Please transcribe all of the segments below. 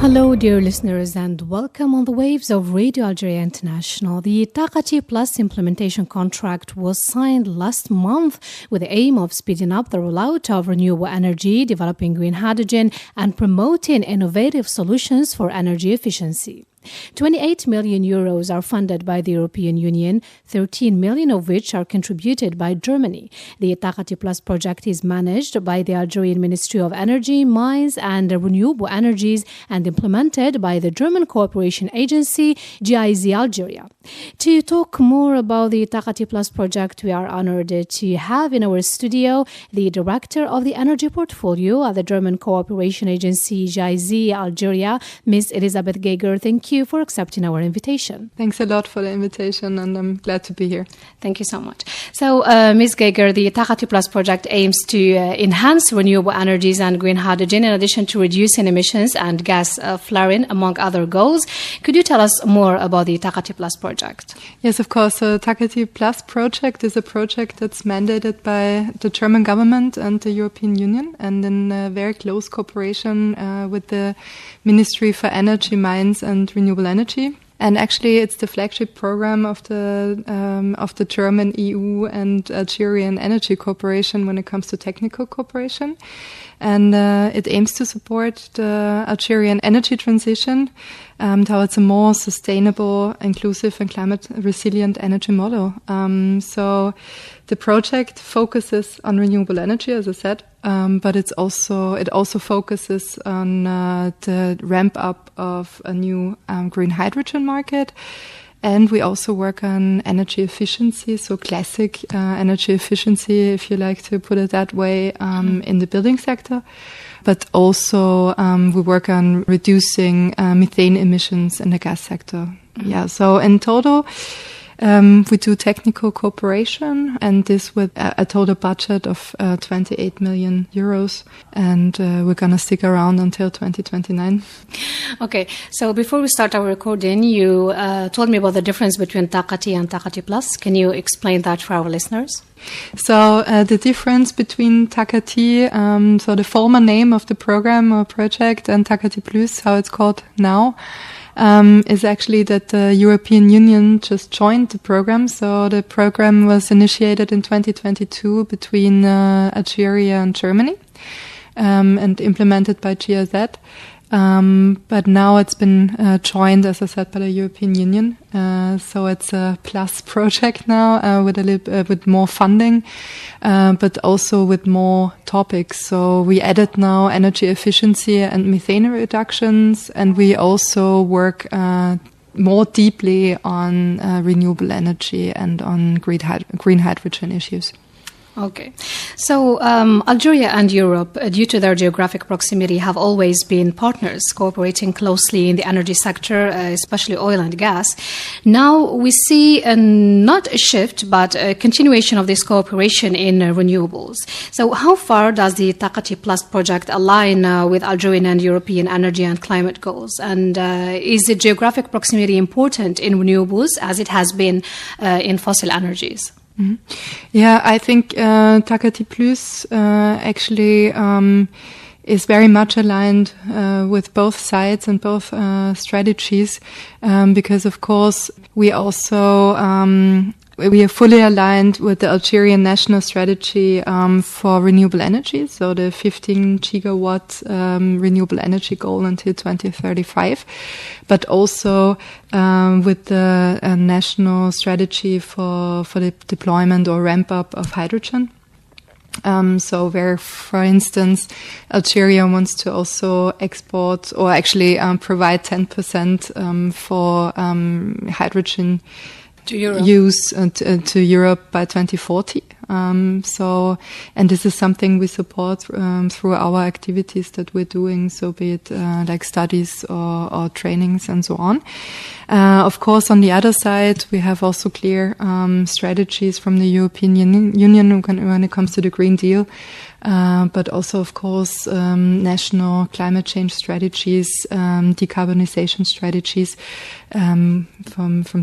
Hello, dear listeners, and welcome on the waves of Radio Algeria International. The Taqathy Plus implementation contract was signed last month with the aim of speeding up the rollout of renewable energy, developing green hydrogen, and promoting innovative solutions for energy efficiency. 28 million euros are funded by the European Union, 13 million of which are contributed by Germany. The Taqathy Plus project is managed by the Algerian Ministry of Energy, Mines and Renewable Energies and implemented by the German cooperation agency GIZ Algeria. To talk more about the Taqathy Plus project, we are honored to have in our studio the Director of the Energy Portfolio at the German cooperation agency GIZ Algeria, Ms. Elisabeth Gager. Thank you for accepting our invitation. Thanks a lot for the invitation, and I'm glad to be here. Thank you so much. So, Ms. Gager, the Taqathy Plus project aims to enhance renewable energies and green hydrogen in addition to reducing emissions and gas flaring, among other goals. Could you tell us more about the Taqathy Plus project? Yes, of course. The Taqathy Plus project is a project that's mandated by the German government and the European Union, and in very close cooperation with the Ministry for Energy, Mines and Renewable Energy. And actually, it's the flagship program of the German, EU, and Algerian energy cooperation when it comes to technical cooperation. And it aims to support the Algerian energy transition towards a more sustainable, inclusive, and climate-resilient energy model. So the project focuses on renewable energy, as I said, but it also focuses on the ramp up of a new green hydrogen market. And we also work on energy efficiency, so classic energy efficiency, if you like to put it that way, in the building sector. But also we work on reducing methane emissions in the gas sector. Mm-hmm. Yeah, so in total, we do technical cooperation, and this with a total budget of 28 million euros, and we're going to stick around until 2029. Okay, so before we start our recording, you told me about the difference between Taqathy and Taqathy Plus. Can you explain that for our listeners? So the difference between Taqathy, so the former name of the program or project, and Taqathy Plus, how it's called now, is actually that the European Union just joined the program. So the program was initiated in 2022 between Algeria and Germany, and implemented by GIZ. But now it's been joined, as I said, by the European Union. So it's a plus project now with with more funding, but also with more topics. So we added now energy efficiency and methane reductions, and we also work more deeply on renewable energy and on green hydrogen issues. Okay. So Algeria and Europe, due to their geographic proximity, have always been partners, cooperating closely in the energy sector, especially oil and gas. Now we see not a shift, but a continuation of this cooperation in renewables. So how far does the Taqathy Plus project align with Algerian and European energy and climate goals? And is the geographic proximity important in renewables as it has been in fossil energies? Mm-hmm. Yeah, I think Taqathy Plus actually is very much aligned with both sides and both strategies, because of course we also we are fully aligned with the Algerian national strategy for renewable energy, so the 15 gigawatt renewable energy goal until 2035, but also with the national strategy for the deployment or ramp up of hydrogen. So where, for instance, Algeria wants to also export or actually provide 10% for hydrogen to Europe. Use to Europe by 2040. So, and this is something we support through our activities that we're doing, so be it like studies or trainings and so on. Of course, on the other side, we have also clear strategies from the European Union when it comes to the Green Deal. But also, of course, national climate change strategies, decarbonization strategies from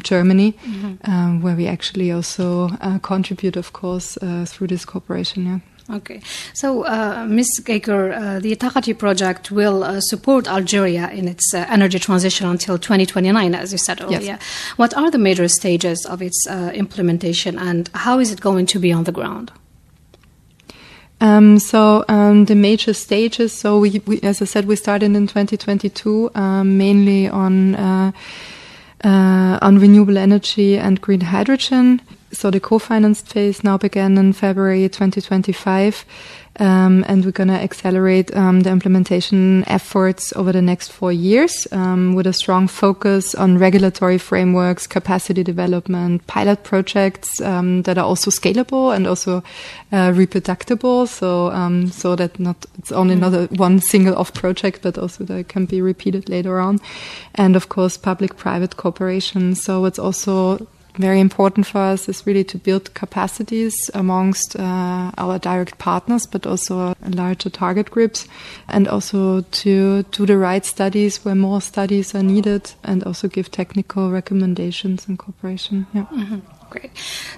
Germany, mm-hmm. Where we actually also contribute, of course, through this cooperation. Yeah. Okay. So, Ms. Gager, the Taqathy project will support Algeria in its energy transition until 2029, as you said earlier. Yes. What are the major stages of its implementation, and how is it going to be on the ground? The major stages, so we, as I said, we started in 2022, mainly on renewable energy and green hydrogen. So the co-financed phase now began in February 2025, and we're going to accelerate the implementation efforts over the next 4 years with a strong focus on regulatory frameworks, capacity development, pilot projects that are also scalable and also reproducible. So that it's only not one single-off project, but also that it can be repeated later on, and of course public-private cooperation. So it's also very important for us is really to build capacities amongst our direct partners, but also larger target groups, and also to do the right studies where more studies are needed, and also give technical recommendations and cooperation. Yeah. Mm-hmm. Great.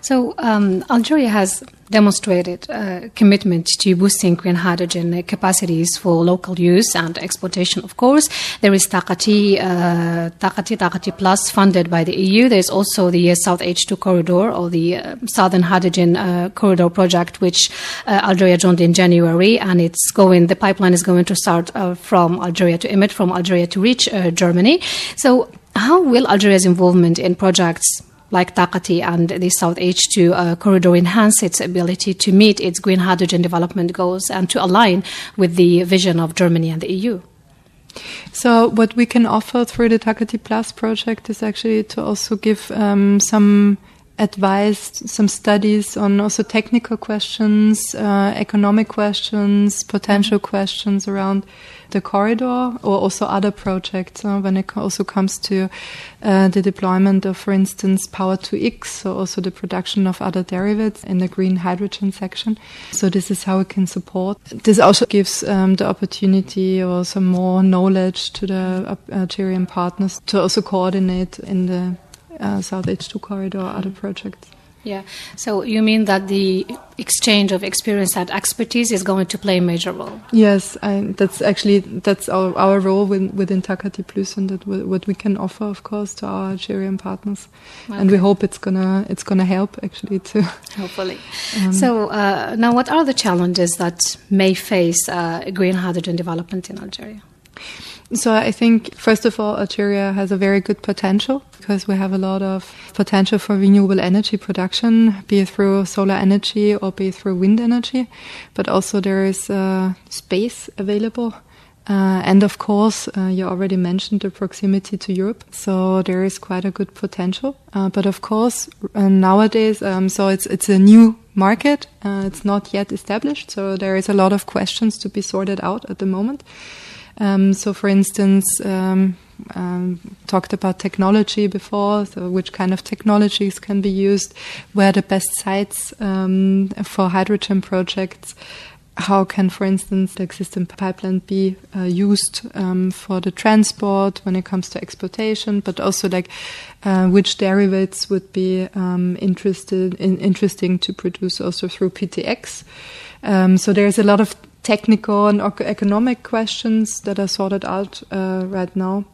So Algeria has demonstrated commitment to boosting green hydrogen capacities for local use and exportation, of course. There is Taqathy Plus funded by the EU. There's also the South H2 corridor, or the Southern Hydrogen Corridor project, which Algeria joined in January, and the pipeline is going to start from Algeria to emit, from Algeria to reach Germany. So how will Algeria's involvement in projects like Taqathy and the South H2 corridor enhance its ability to meet its green hydrogen development goals and to align with the vision of Germany and the EU? So what we can offer through the Taqathy Plus project is actually to also give some advice, some studies on also technical questions, economic questions, potential questions around the corridor, or also other projects when it also comes to the deployment of, for instance, Power to X, so also the production of other derivatives in the green hydrogen section. So this is how we can support. This also gives the opportunity or some more knowledge to the Algerian partners to also coordinate in the South H2 corridor or other projects. Yeah. So you mean that the exchange of experience and expertise is going to play a major role? Yes, that's our role within Taqathy Plus, and that what we can offer, of course, to our Algerian partners. Okay. And we hope it's gonna help actually too. Hopefully. So now, what are the challenges that may face green hydrogen development in Algeria? So I think, first of all, Algeria has a very good potential because we have a lot of potential for renewable energy production, be it through solar energy or be it through wind energy. But also there is space available. And of course, you already mentioned the proximity to Europe. So there is quite a good potential. But of course, nowadays, so it's a new market. It's not yet established. So there is a lot of questions to be sorted out at the moment. So, for instance, talked about technology before, so which kind of technologies can be used, where are the best sites for hydrogen projects, how can, for instance, the existing pipeline be used for the transport when it comes to exportation, but also like which derivatives would be interesting to produce also through PTX. So there's a lot of technical and economic questions that are sorted out right now.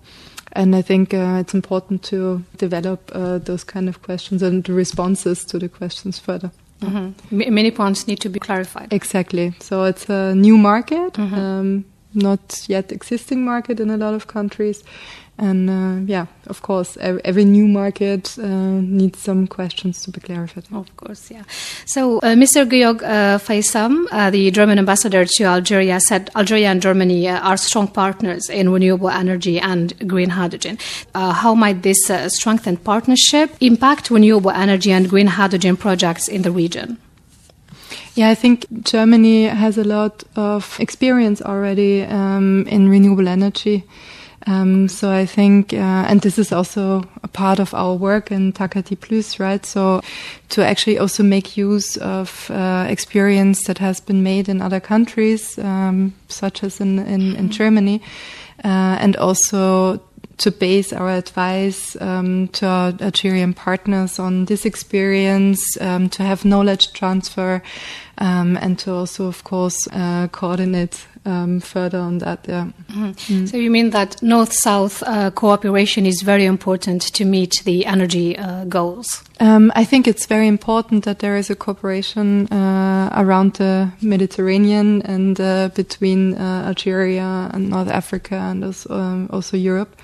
And I think it's important to develop those kind of questions and the responses to the questions further. Mm-hmm. Many points need to be clarified. Exactly. So it's a new market, not yet existing market in a lot of countries. And of course, every new market needs some questions to be clarified. Of course, yeah. So, Mr. Georg Faisam, the German ambassador to Algeria, said Algeria and Germany are strong partners in renewable energy and green hydrogen. How might this strengthened partnership impact renewable energy and green hydrogen projects in the region? Yeah, I think Germany has a lot of experience already in renewable energy. So I think, and this is also a part of our work in Taqathy Plus, right? So to actually also make use of experience that has been made in other countries, such as in Germany, and also to base our advice to our Algerian partners on this experience, to have knowledge transfer, and to also, of course, coordinate further on that. Yeah. So you mean that North-South cooperation is very important to meet the energy goals? I think it's very important that there is a cooperation around the Mediterranean and between Algeria and North Africa and also Europe.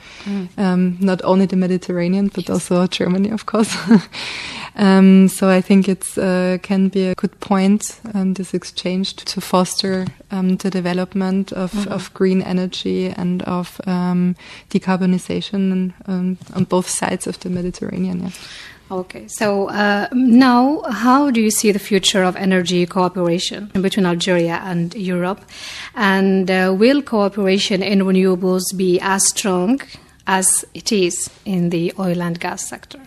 Not only the Mediterranean, but also Germany, of course. So I think it's can be a good point, this exchange to foster the development of green energy and of decarbonization on both sides of the Mediterranean. Yeah. Okay, so now how do you see the future of energy cooperation between Algeria and Europe? And will cooperation in renewables be as strong as it is in the oil and gas sector?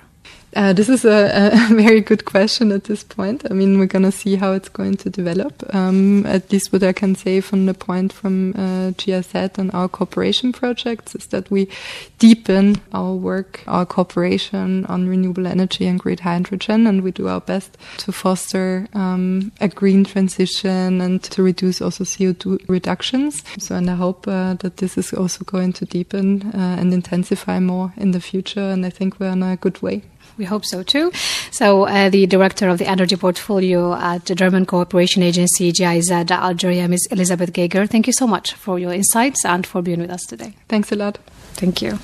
This is a very good question at this point. I mean, we're going to see how it's going to develop. At least what I can say from the point from GIZ and our cooperation projects is that we deepen our work, our cooperation on renewable energy and green hydrogen, and we do our best to foster a green transition and to reduce also CO2 reductions. So, and I hope that this is also going to deepen and intensify more in the future, and I think we're on a good way. We hope so too. So the director of the energy portfolio at the German cooperation agency GIZ Algeria, Ms. Elisabeth Gager, thank you so much for your insights and for being with us today. Thanks a lot. Thank you.